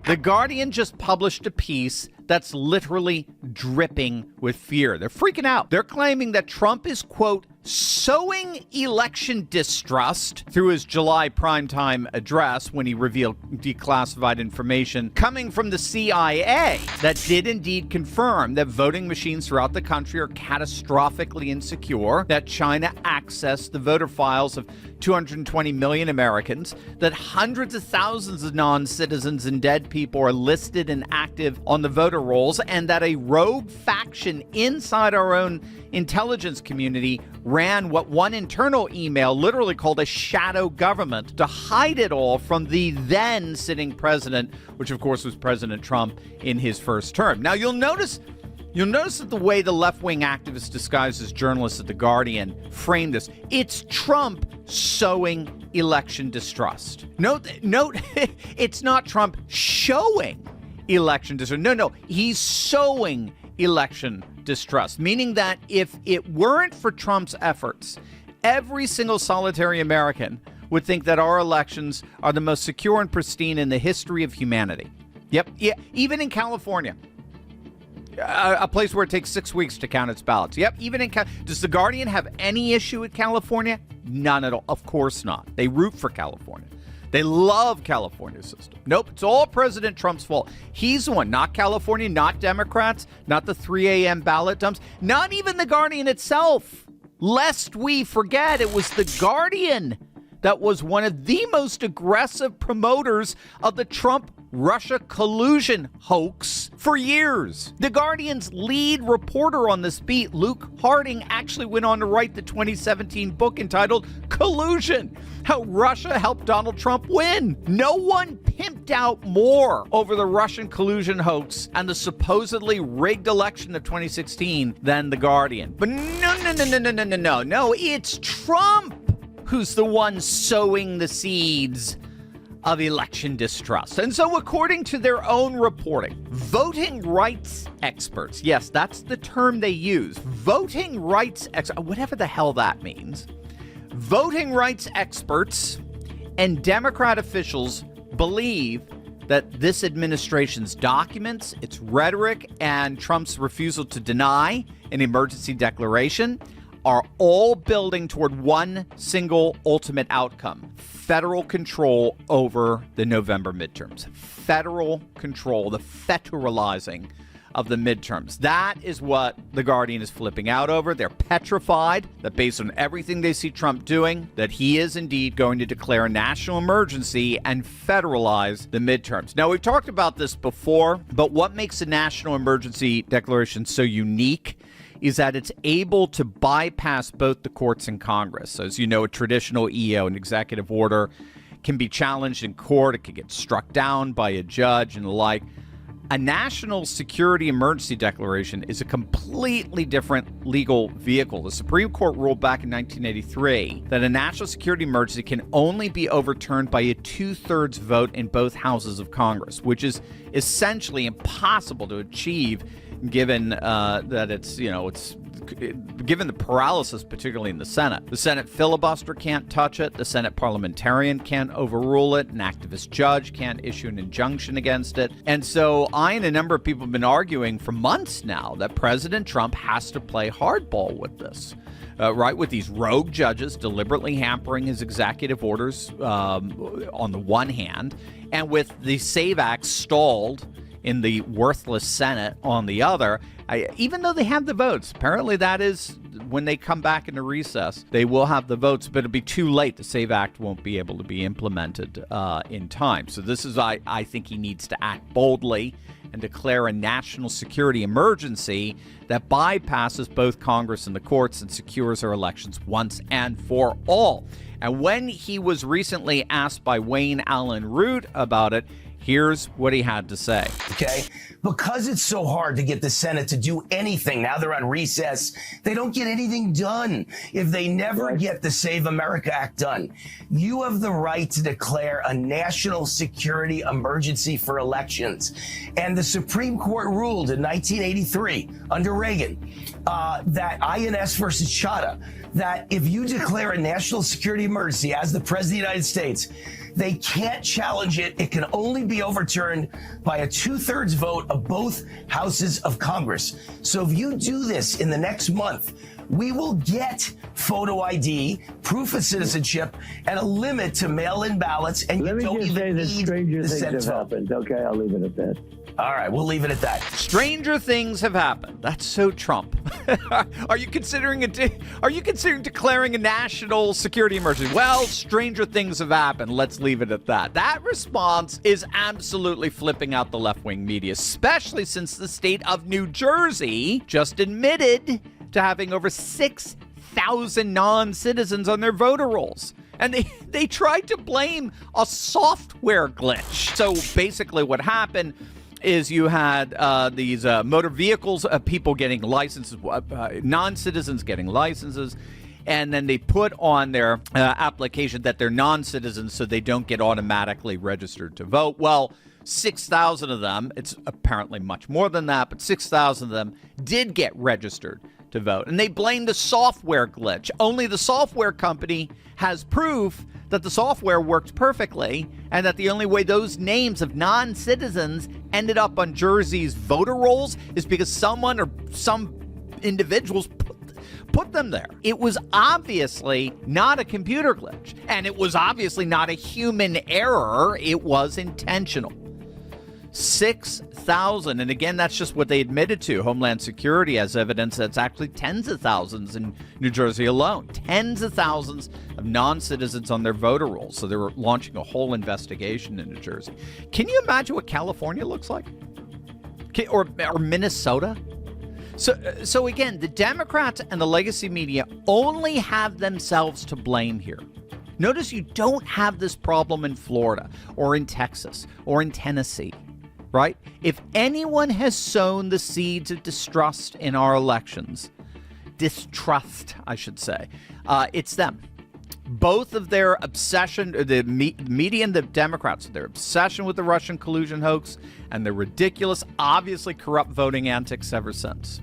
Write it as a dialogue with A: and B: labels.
A: The Guardian just published a piece that's literally dripping with fear. They're freaking out. They're claiming that Trump is, quote, sowing election distrust through his July primetime address when he revealed declassified information coming from the CIA that did indeed confirm that voting machines throughout the country are catastrophically insecure, that China accessed the voter files of 220 million Americans, that hundreds of thousands of non-citizens and dead people are listed and active on the voter rolls, and that a rogue faction inside our own intelligence community ran what one internal email literally called a shadow government to hide it all from the then sitting president, which of course was President Trump in his first term. Now you'll notice that the way the left-wing activists disguised as journalists at The Guardian framed this, it's Trump sowing election distrust. Note, it's not Trump showing election distrust. No, he's sowing election distrust, meaning that if it weren't for Trump's efforts, every single solitary American would think that our elections are the most secure and pristine in the history of humanity. Yep, yeah, even in California. A place where it takes 6 weeks to count its ballots. Yep, even in does The Guardian have any issue with California? None at all. Of course not. They root for California. They love California's system. Nope, it's all President Trump's fault. He's the one, not California, not Democrats, not the 3 a.m. ballot dumps, not even The Guardian itself. Lest we forget, it was The Guardian that was one of the most aggressive promoters of the Trump-Russia collusion hoax for years. The Guardian's lead reporter on this beat, Luke Harding, actually went on to write the 2017 book entitled Collusion: How Russia Helped Donald Trump Win. No one pimped out more over the Russian collusion hoax and the supposedly rigged election of 2016 than The Guardian. But no, it's Trump who's the one sowing the seeds of election distrust. And so according to their own reporting, voting rights experts, yes, that's the term they use, voting rights experts, whatever the hell that means, voting rights experts and Democrat officials believe that this administration's documents, its rhetoric, and Trump's refusal to deny an emergency declaration are all building toward one single ultimate outcome: federal control over the November midterms. Federal control, the federalizing of the midterms. That is what The Guardian is flipping out over. They're petrified that based on everything they see Trump doing, that he is indeed going to declare a national emergency and federalize the midterms. Now, we've talked about this before, but what makes a national emergency declaration so unique is that it's able to bypass both the courts and Congress. So as you know, a traditional EO, an executive order, can be challenged in court. It can get struck down by a judge and the like. A national security emergency declaration is a completely different legal vehicle. The Supreme Court ruled back in 1983 that a national security emergency can only be overturned by a 2/3 vote in both houses of Congress, which is essentially impossible to achieve given that it's given the paralysis, particularly in the Senate. The Senate filibuster can't touch it. The Senate parliamentarian can't overrule it. An activist judge can't issue an injunction against it. And so I and a number of people have been arguing for months now that President Trump has to play hardball with this. Right, with these rogue judges deliberately hampering his executive orders on the one hand, and with the SAVE Act stalled in the worthless Senate on the other. Even though they have the votes, apparently that is when they come back into recess, they will have the votes, but it'll be too late. The SAVE Act won't be able to be implemented in time. So this is, I think he needs to act boldly and declare a national security emergency that bypasses both Congress and the courts and secures our elections once and for all. And when he was recently asked by Wayne Allen Root about it, here's what he had to say.
B: Okay, because it's so hard to get the Senate to do anything, now they're on recess, they don't get anything done if they never get the Save America Act done. You have the right to declare a national security emergency for elections. And the Supreme Court ruled in 1983 under Reagan that INS versus Chadha, that if you declare a national security emergency as the President of the United States, They can't challenge it. It can only be overturned by a 2/3 vote of both houses of Congress. So if you do this in the next month, we will get photo ID, proof of citizenship, and a limit to mail-in ballots. And
C: Let
B: you
C: me
B: don't
C: just say
B: even
C: that
B: need
C: stranger
B: the
C: things
B: Senate
C: have
B: vote.
C: happened. Okay, I'll leave it at that.
B: All right, we'll leave it at that.
A: Stranger things have happened. That's so Trump. Are you considering declaring a national security emergency? Well, stranger things have happened. Let's leave it at that. That response is absolutely flipping out the left-wing media, especially since the state of New Jersey just admitted to having over 6,000 non-citizens on their voter rolls. And they tried to blame a software glitch. So basically what happened is you had these motor vehicles, people getting licenses, non-citizens getting licenses, and then they put on their application that they're non-citizens so they don't get automatically registered to vote. Well, 6,000 of them, it's apparently much more than that, but 6,000 of them did get registered to vote. And they blamed the software glitch. Only the software company has proof that the software worked perfectly and that the only way those names of non-citizens ended up on Jersey's voter rolls is because someone or some individuals put them there. It was obviously not a computer glitch, and it was obviously not a human error. It was intentional. 6,000. And again, that's just what they admitted to. Homeland Security has evidence that's actually tens of thousands in New Jersey alone. Tens of thousands of non-citizens on their voter rolls. So they were launching a whole investigation in New Jersey. Can you imagine what California looks like? Or Minnesota? So again, the Democrats and the legacy media only have themselves to blame here. Notice you don't have this problem in Florida or in Texas or in Tennessee. Right? If anyone has sown the seeds of distrust in our elections, I should say, it's them. Both of their obsession, the media and the Democrats, their obsession with the Russian collusion hoax and the ridiculous, obviously corrupt voting antics ever since.